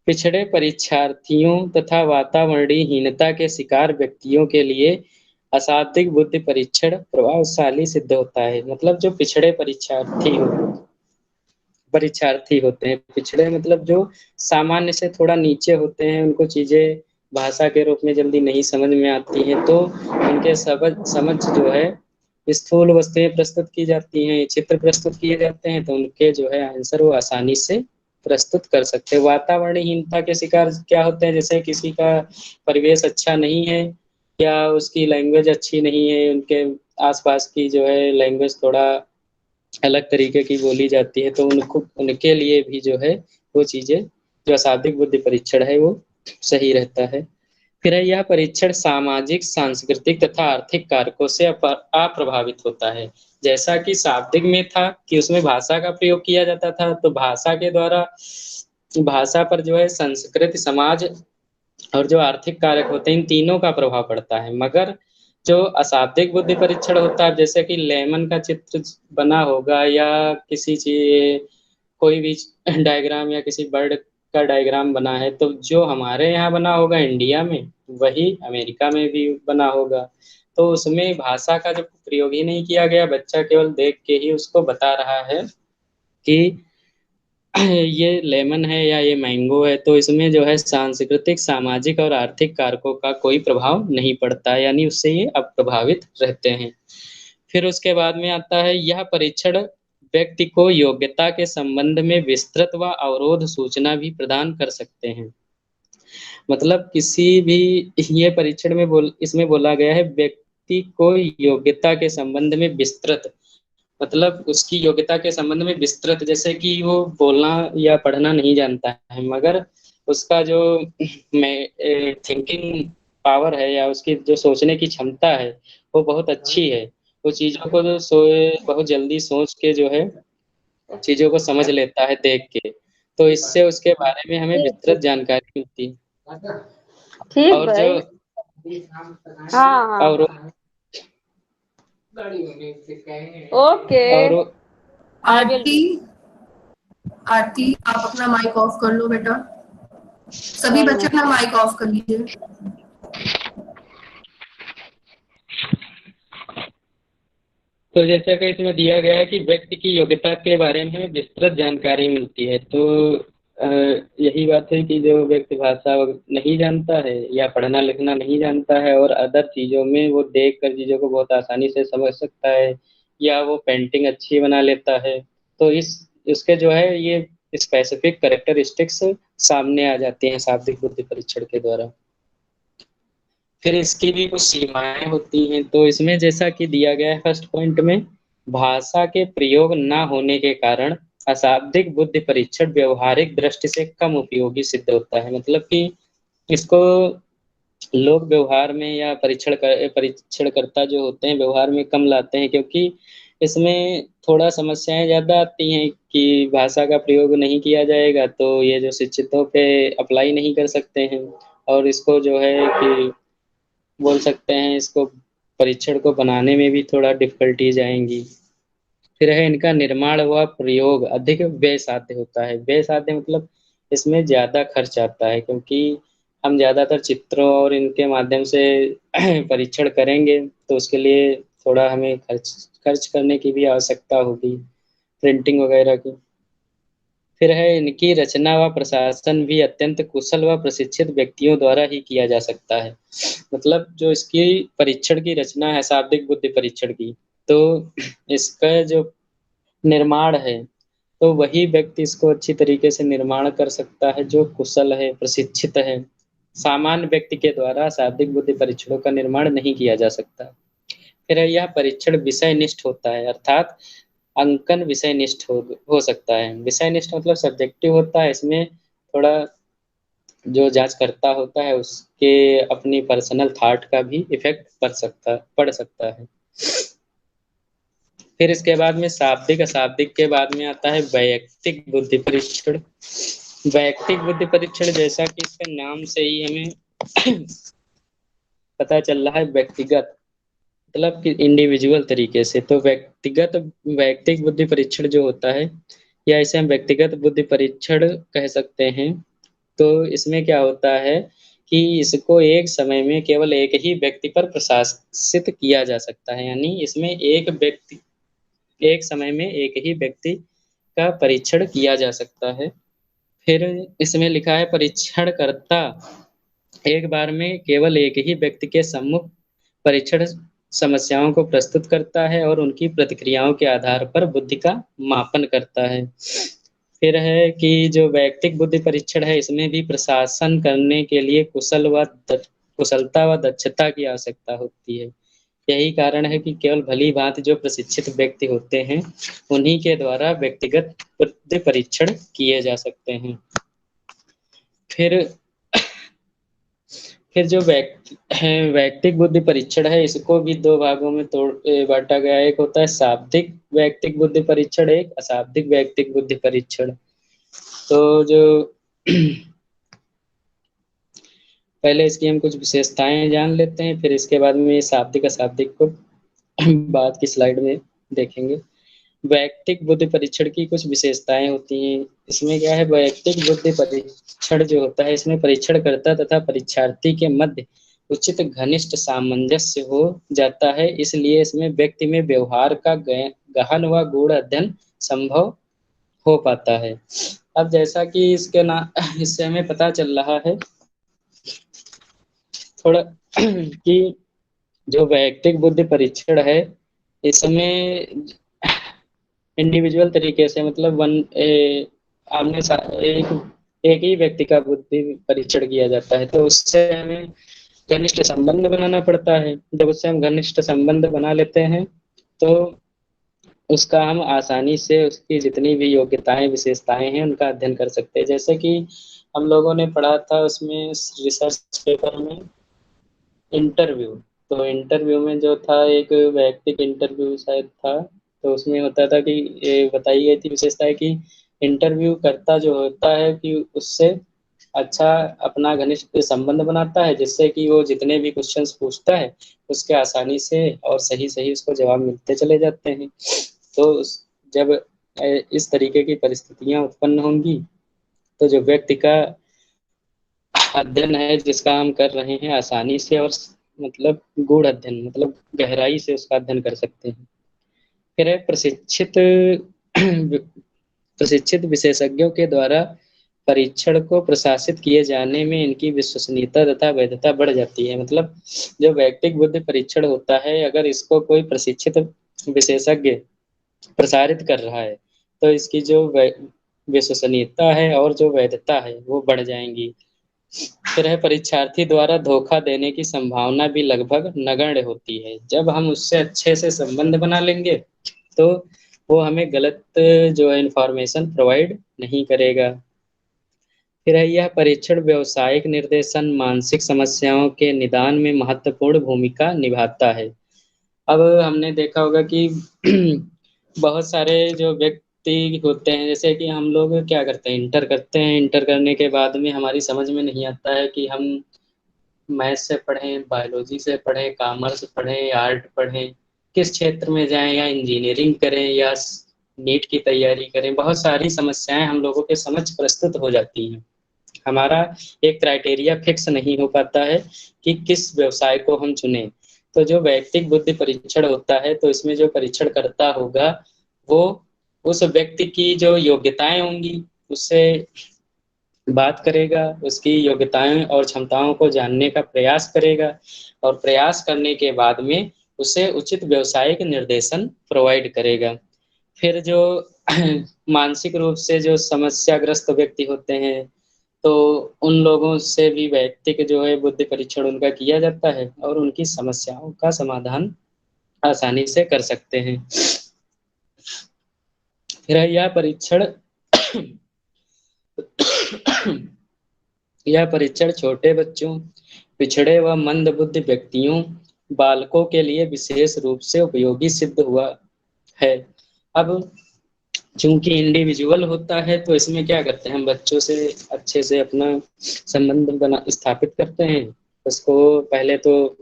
पिछड़े परीक्षार्थियों तथा वातावरणीयहीनता के शिकार व्यक्तियों के लिए अशाब्दिक बुद्धि परीक्षण प्रभावशाली सिद्ध होता है। मतलब जो पिछड़े परीक्षार्थी हो, परीक्षार्थी होते हैं। पिछड़े मतलब जो सामान्य से थोड़ा नीचे होते हैं, उनको चीजें भाषा के रूप में जल्दी नहीं समझ में आती हैं, तो उनके समझ जो है स्थूल वस्तुएं प्रस्तुत की जाती हैं, चित्र प्रस्तुत किए जाते हैं, तो उनके जो है आंसर वो आसानी से प्रस्तुत कर सकते हैं। वातावरणहीनता के शिकार क्या होते हैं, जैसे किसी का परिवेश अच्छा नहीं है या उसकी लैंग्वेज अच्छी नहीं है, उनके आसपास की जो है लैंग्वेज थोड़ा अलग तरीके की बोली जाती है, तो उनके लिए भी जो है वो चीजें, जो अशाब्दिक बुद्धि परीक्षण है वो सही रहता है। फिर यह परीक्षण सामाजिक, सांस्कृतिक तथा आर्थिक कारकों से अप्रभावित होता है। जैसा कि शाब्दिक में था कि उसमें भाषा का प्रयोग किया जाता था, तो भाषा के द्वारा भाषा पर जो है संस्कृति, समाज और जो आर्थिक कारक होते हैं, इन तीनों का प्रभाव पड़ता है। मगर जो अशाब्दिक बुद्धि परीक्षण होता है, जैसे कि लेमन का चित्र बना होगा या किसी चीज, कोई भी डायग्राम या किसी बर्ड का डायग्राम बना है, तो जो हमारे यहाँ बना होगा इंडिया में, वही अमेरिका में भी बना होगा। तो उसमें भाषा का जो प्रयोग ही नहीं किया गया, बच्चा केवल देख के ही उसको बता रहा है कि ये लेमन है या ये मैंगो है। तो इसमें जो है सांस्कृतिक, सामाजिक और आर्थिक कारकों का कोई प्रभाव नहीं पड़ता, यानी उससे ये अप्रभावित रहते हैं। फिर उसके बाद में आता है, यह परीक्षण व्यक्ति को योग्यता के संबंध में विस्तृत व अवरोध सूचना भी प्रदान कर सकते हैं। मतलब किसी भी, ये परीक्षण में इसमें बोला गया है व्यक्ति को योग्यता के संबंध में विस्तृत, मतलब उसकी योग्यता के संबंध में विस्तृत, जैसे कि वो बोलना या पढ़ना नहीं जानता है, मगर उसका जो थिंकिंग पावर है या उसकी जो सोचने की क्षमता है वो बहुत अच्छी है। वो चीज़ों को जो बहुत जल्दी सोच के जो है चीज़ों को समझ लेता है देख के, तो इससे उसके बारे में हमें विस्तृत जानकारी मिलती है। ठीक और जो भाई। हाँ और ओके। और आरती, आरती आप अपना माइक ऑफ कर लो बेटा। सभी बच्चे अपना माइक ऑफ कर लीजिए। तो जैसा कि इसमें दिया गया है कि व्यक्ति की योग्यता के बारे में विस्तृत जानकारी मिलती है, तो यही बात है कि जो व्यक्ति भाषा नहीं जानता है या पढ़ना लिखना नहीं जानता है और अदर चीज़ों में वो देख कर चीज़ों को बहुत आसानी से समझ सकता है, या वो पेंटिंग अच्छी बना लेता है, तो इसके जो है ये स्पेसिफिक कैरेक्टरिस्टिक्स सामने आ जाती हैं शाब्दिक बुद्धि परीक्षण के द्वारा। फिर इसकी भी कुछ सीमाएं होती हैं, तो इसमें जैसा कि दिया गया है फर्स्ट पॉइंट में, भाषा के प्रयोग न होने के कारण अशाब्दिक बुद्धि परीक्षण व्यवहारिक दृष्टि से कम उपयोगी सिद्ध होता है। मतलब कि इसको लोग व्यवहार में या परीक्षणकर्ता जो होते हैं व्यवहार में कम लाते हैं, क्योंकि इसमें थोड़ा समस्याएं ज़्यादा आती हैं कि भाषा का प्रयोग नहीं किया जाएगा तो ये जो शिक्षितों पे अप्लाई नहीं कर सकते हैं, और इसको जो है कि बोल सकते हैं इसको परीक्षण को बनाने में भी थोड़ा डिफिकल्टीज आएंगी। फिर है इनका निर्माण व प्रयोग अधिक व्यय साध्य होता है। व्यय साध्य मतलब इसमें ज़्यादा खर्च आता है, क्योंकि हम ज़्यादातर चित्रों और इनके माध्यम से परीक्षण करेंगे, तो उसके लिए थोड़ा हमें खर्च करने की भी आवश्यकता होगी, प्रिंटिंग वगैरह की। फिर है इनकी रचना व प्रशासन भी अत्यंत कुशल व प्रशिक्षित व्यक्तियों द्वारा ही किया जा सकता है। मतलब जो इसकी परीक्षण की रचना है शाब्दिक बुद्धि परीक्षण की, तो इसका जो निर्माण है तो वही व्यक्ति इसको अच्छी तरीके से निर्माण कर सकता है जो कुशल है, प्रशिक्षित है। सामान्य व्यक्ति के द्वारा शाब्दिक बुद्धि परीक्षणों का निर्माण नहीं किया जा सकता। फिर यह परीक्षण विषय निष्ठ होता है, अर्थात अंकन विषय निष्ठ हो सकता है। विषय निष्ठ मतलब सब्जेक्टिव होता है, इसमें थोड़ा जो जांच करता होता है उसके अपनी पर्सनल थॉट का भी इफेक्ट पड़ सकता है। फिर इसके बाद में शाब्दिक अशाब्दिक के बाद में आता है वैयक्तिक बुद्धि परीक्षण। वैयक्तिक बुद्धि परीक्षण जैसा कि इसके नाम से ही हमें पता चल रहा है व्यक्तिगत, मतलब कि इंडिविजुअल तरीके से। तो वैयक्तिक बुद्धि परीक्षण जो होता है, या इसे हम व्यक्तिगत बुद्धि परीक्षण कह सकते हैं। तो इसमें क्या होता है कि इसको एक समय में केवल एक ही व्यक्ति पर प्रशासित किया जा सकता है, यानी इसमें एक समय में एक ही व्यक्ति का परीक्षण किया जा सकता है। फिर इसमें लिखा है परीक्षणकर्ता एक बार में केवल एक ही व्यक्ति के सम्मुख परीक्षण समस्याओं को प्रस्तुत करता है और उनकी प्रतिक्रियाओं के आधार पर बुद्धि का मापन करता है। फिर है कि जो वैयक्तिक बुद्धि परीक्षण है, इसमें भी प्रशासन करने के लिए कुशलता व दक्षता की आवश्यकता होती है। यही कारण है कि केवल भली भांति जो प्रशिक्षित व्यक्ति होते हैं उन्हीं के द्वारा व्यक्तिगत बुद्धि परीक्षण किए जा सकते हैं। फिर जो वैयक्तिक बुद्धि परीक्षण है, इसको भी दो भागों में बांटा गया है। एक होता है शाब्दिक वैयक्तिक बुद्धि परीक्षण, एक अशाब्दिक वैयक्तिक बुद्धि परीक्षण। तो जो पहले इसकी हम कुछ विशेषताएं जान लेते हैं, फिर इसके बाद में शाब्दिक अशाब्दिक को बाद की स्लाइड में देखेंगे। वैयक्तिक बुद्धि परीक्षण की कुछ विशेषताएं होती हैं। इसमें क्या है, वैयक्तिक बुद्धि परीक्षण जो होता है, इसमें परीक्षणकर्ता तथा परीक्षार्थी के मध्य उचित घनिष्ठ सामंजस्य हो जाता है। इसलिए इसमें व्यक्ति में व्यवहार का गहन व गूढ़ अध्ययन संभव हो पाता है। अब जैसा कि इससे हमें पता चल रहा है थोड़ा कि जो वैयक्तिक बुद्धि परीक्षण है, इसमें इंडिविजुअल तरीके से मतलब आमने एक ही व्यक्ति का बुद्धि परीक्षण किया जाता है। तो उससे हमें घनिष्ठ संबंध बनाना पड़ता है। जब उससे हम घनिष्ठ संबंध बना लेते हैं तो उसका हम आसानी से उसकी जितनी भी योग्यताएं विशेषताएं हैं उनका अध्ययन कर सकते हैं। जैसे कि हम लोगों ने पढ़ा था उसमें रिसर्च पेपर में इंटरव्यू, तो इंटरव्यू में जो था एक वैयक्तिक इंटरव्यू शायद था, तो उसमें होता था कि ये बताई गई थी विशेषता है कि इंटरव्यू करता जो होता है कि उससे अच्छा अपना घनिष्ठ संबंध बनाता है, जिससे कि वो जितने भी क्वेश्चंस पूछता है उसके आसानी से और सही सही उसको जवाब मिलते चले जाते हैं। तो जब इस तरीके की परिस्थितियां उत्पन्न होंगी तो जो व्यक्ति का अध्ययन है जिसका हम कर रहे हैं आसानी से और मतलब गूढ़ अध्ययन मतलब गहराई से उसका अध्ययन कर सकते हैं। फिर है प्रशिक्षित विशेषज्ञों के द्वारा परीक्षण को प्रशासित किए जाने में इनकी विश्वसनीयता तथा वैधता बढ़ जाती है। मतलब जो वैयक्तिक बुद्धि परीक्षण होता है, अगर इसको कोई प्रशिक्षित विशेषज्ञ प्रसारित कर रहा है तो इसकी जो विश्वसनीयता है और जो वैधता है वो बढ़ जाएंगी। फिर है परीक्षार्थी द्वारा धोखा देने की संभावना भी लगभग नगण्य होती है। जब हम उससे अच्छे से संबंध बना लेंगे तो वो हमें गलत जो है इंफॉर्मेशन प्रोवाइड नहीं करेगा। फिर है यह परीक्षण व्यावसायिक निर्देशन मानसिक समस्याओं के निदान में महत्वपूर्ण भूमिका निभाता है। अब हमने देखा होगा कि बहुत सारे जो व्यक्ति होते हैं, जैसे कि हम लोग क्या करते हैं, इंटर करते हैं, इंटर करने के बाद में हमारी समझ में नहीं आता है कि हम मैथ से पढ़ें, बायोलॉजी से पढ़ें, कॉमर्स पढ़ें, आर्ट पढ़ें, किस क्षेत्र में जाएं, या इंजीनियरिंग करें या नीट की तैयारी करें। बहुत सारी समस्याएं हम लोगों के समझ प्रस्तुत हो जाती हैं। हमारा एक क्राइटेरिया फिक्स नहीं हो पाता है कि किस व्यवसाय को हम चुनें। तो जो वैयक्तिक बुद्धि परीक्षण होता है, तो इसमें जो परीक्षण करता होगा वो उस व्यक्ति की जो योग्यताएं होंगी उससे बात करेगा, उसकी योग्यताएं और क्षमताओं को जानने का प्रयास करेगा और प्रयास करने के बाद में उसे उचित व्यावसायिक निर्देशन प्रोवाइड करेगा। फिर जो मानसिक रूप से जो समस्याग्रस्त व्यक्ति होते हैं तो उन लोगों से भी वैयक्तिक जो है बुद्धि परीक्षण उनका किया जाता है और उनकी समस्याओं का समाधान आसानी से कर सकते हैं। फिर यह परीक्षण छोटे बच्चों, पिछड़े व मंदबुद्धि व्यक्तियों, बालकों के लिए विशेष रूप से उपयोगी सिद्ध हुआ है। अब चूंकि इंडिविजुअल होता है तो इसमें क्या करते हैं, हम बच्चों से अच्छे से अपना संबंध बना स्थापित करते हैं। उसको पहले तो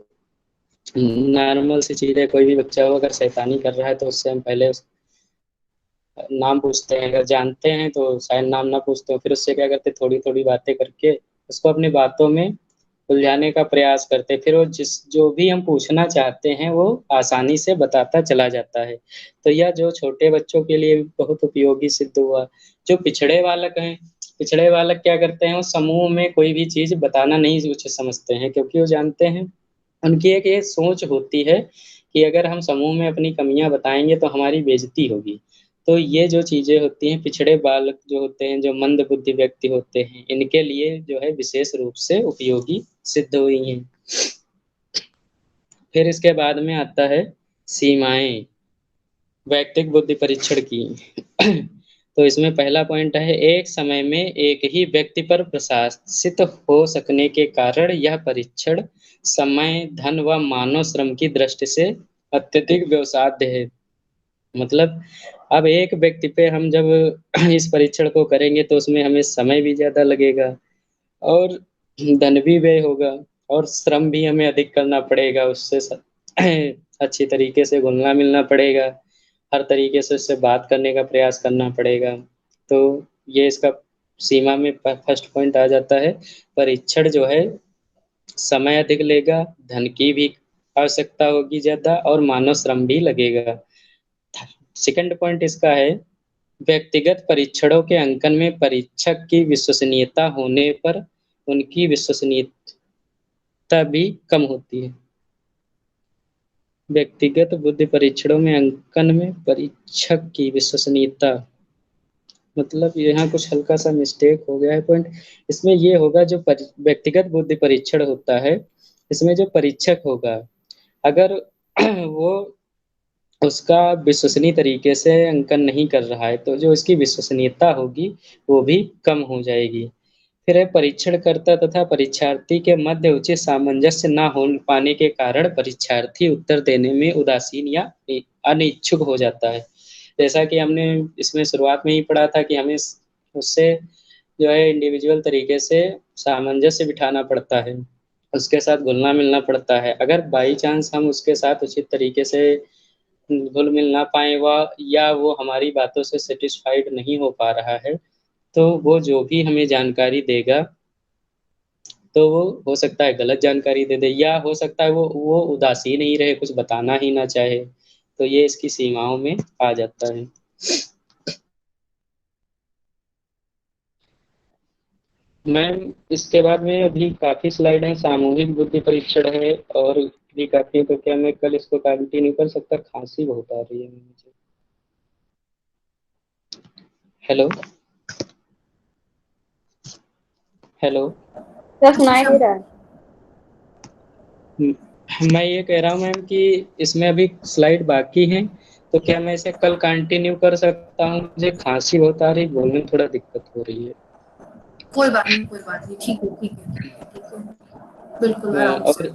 नॉर्मल सी चीज़ है, कोई भी बच्चा हो अगर शैतानी कर रहा है तो उससे हम पहले नाम पूछते हैं, अगर जानते हैं तो शायद नाम ना पूछते हो, फिर उससे क्या करते हैं थोड़ी थोड़ी बातें करके उसको अपनी बातों में सुलझाने का प्रयास करते हैं। फिर वो जो भी हम पूछना चाहते हैं वो आसानी से बताता चला जाता है। तो यह जो छोटे बच्चों के लिए बहुत उपयोगी सिद्ध हुआ। जो पिछड़े बालक हैं, पिछड़े बालक क्या करते हैं, वो समूह में कोई भी चीज बताना नहीं उचित समझते हैं, क्योंकि वो जानते हैं, उनकी एक ये सोच होती है कि अगर हम समूह में अपनी कमियां बताएंगे तो हमारी बेइज्जती होगी। तो ये जो चीजें होती हैं, पिछड़े बालक जो होते हैं, जो मंद बुद्धि व्यक्ति होते हैं, इनके लिए जो है विशेष रूप से उपयोगी सिद्ध हुई हैं। फिर इसके बाद में आता है सीमाएं व्यक्तिगत बुद्धि परीक्षण की। तो इसमें पहला पॉइंट है, एक समय में एक ही व्यक्ति पर प्रशासित हो सकने के कारण यह परीक्षण समय, धन व मानव श्रम की दृष्टि से अत्यधिक व्यवसाध्य है। मतलब अब एक व्यक्ति पे हम जब इस परीक्षण को करेंगे तो उसमें हमें समय भी ज्यादा लगेगा और धन भी व्यय होगा और श्रम भी हमें अधिक करना पड़ेगा। उससे अच्छी तरीके से घुलना मिलना पड़ेगा, हर तरीके से उससे बात करने का प्रयास करना पड़ेगा। तो ये इसका सीमा में फर्स्ट पॉइंट आ जाता है। परीक्षण जो है समय अधिक लेगा, धन की भी आवश्यकता होगी ज्यादा और मानव श्रम भी लगेगा। सेकंड पॉइंट इसका है, व्यक्तिगत परीक्षणों के अंकन में परीक्षक की विश्वसनीयता होने पर उनकी विश्वसनीयता भी कम होती है। व्यक्तिगत बुद्धि परीक्षणों में अंकन में परीक्षक की विश्वसनीयता, मतलब यहाँ कुछ हल्का सा मिस्टेक हो गया है पॉइंट। इसमें ये होगा, जो व्यक्तिगत बुद्धि परीक्षण होता है, इसमें जो परीक्षक होगा अगर वो उसका विश्वसनीय तरीके से अंकन नहीं कर रहा है तो जो इसकी विश्वसनीयता होगी वो भी कम हो जाएगी। फिर है, परीक्षणकर्ता तथा परीक्षार्थी के मध्य उचित सामंजस्य न हो पाने के कारण परीक्षार्थी उत्तर देने में उदासीन या अनिच्छुक हो जाता है। जैसा कि हमने इसमें शुरुआत में ही पढ़ा था कि हमें उससे जो है इंडिविजुअल तरीके से सामंजस्य बिठाना पड़ता है, उसके साथ घुलना मिलना पड़ता है। अगर बाई चांस हम उसके साथ उचित तरीके से घुल मिल ना पाए या वो हमारी बातों से सेटिस्फाइड नहीं हो पा रहा है तो वो जो भी हमें जानकारी देगा तो वो हो सकता है गलत जानकारी दे दे, या हो सकता है वो उदासीन ही रहे, कुछ बताना ही ना चाहे। तो ये इसकी सीमाओं में आ जाता है। मैम इसके बाद में अभी काफी स्लाइड है, सामूहिक बुद्धि परीक्षण है और भी काफी है, तो क्या मैं कल इसको कंटिन्यू कर सकता? खांसी बहुत आ रही है मुझे। हेलो हेलो सुनाई दे रहा है। मैं ये कह रहा हूँ मैम कि इसमें अभी स्लाइड बाकी हैं, तो क्या मैं इसे कल कंटिन्यू कर सकता हूँ? मुझे खांसी बहुत आ रही, बोलने में थोड़ा दिक्कत हो रही है। कोई बात नहीं, ठीक है, बिल्कुल आराम से।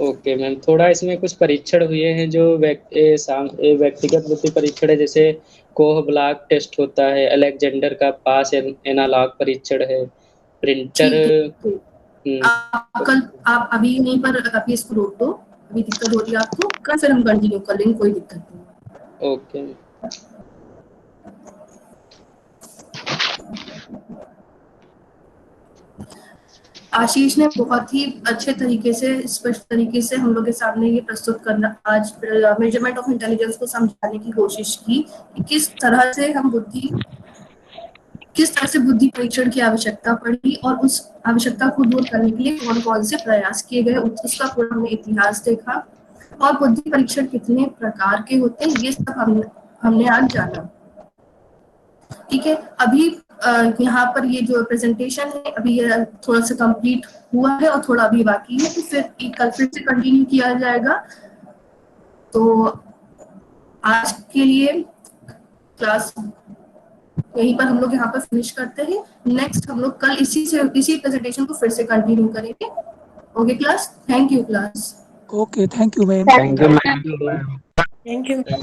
ओके मैम, थोड़ा इसमें कुछ परीक्षण हुए हैं जो व्यक्तिगत बुद्धि परीक्षण है, जैसे कोह ब्लॉक टेस्ट होता है, अलेक्जेंडर का पास एनालॉग परीक्षण है, प्रिंटर। आप अभी नहीं, पर अभी इसको रोक दो, अभी दिक्कत हो रही है आपको, कल फिर हम कंटिन्यू कर लेंगे, कोई दिक्कत नहीं। ओके आशीष ने बहुत ही अच्छे तरीके से, स्पष्ट तरीके से हम लोग के सामने ये प्रस्तुत करना, आज मेजरमेंट ऑफ इंटेलिजेंस को समझाने की कोशिश की कि किस तरह से बुद्धि परीक्षण की आवश्यकता पड़ी और उस आवश्यकता को दूर करने के लिए कौन कौन से प्रयास किए गए, उसका पूरा हमने इतिहास देखा और बुद्धि परीक्षण कितने प्रकार के होते हैं ये सब हमने आज जाना। ठीक है, अभी यहाँ पर ये जो प्रेजेंटेशन है अभी ये थोड़ा सा कंप्लीट हुआ है और थोड़ा अभी बाकी है, तो फिर कल फिर से कंटिन्यू किया जाएगा। तो आज के लिए क्लास यहीं पर हम लोग यहाँ पर फिनिश करते हैं। नेक्स्ट हम लोग कल इसी प्रेजेंटेशन को फिर से कंटिन्यू करेंगे। Okay class, thank you class. Okay, thank you ma'am. Thank you ma'am. Thank you ma'am.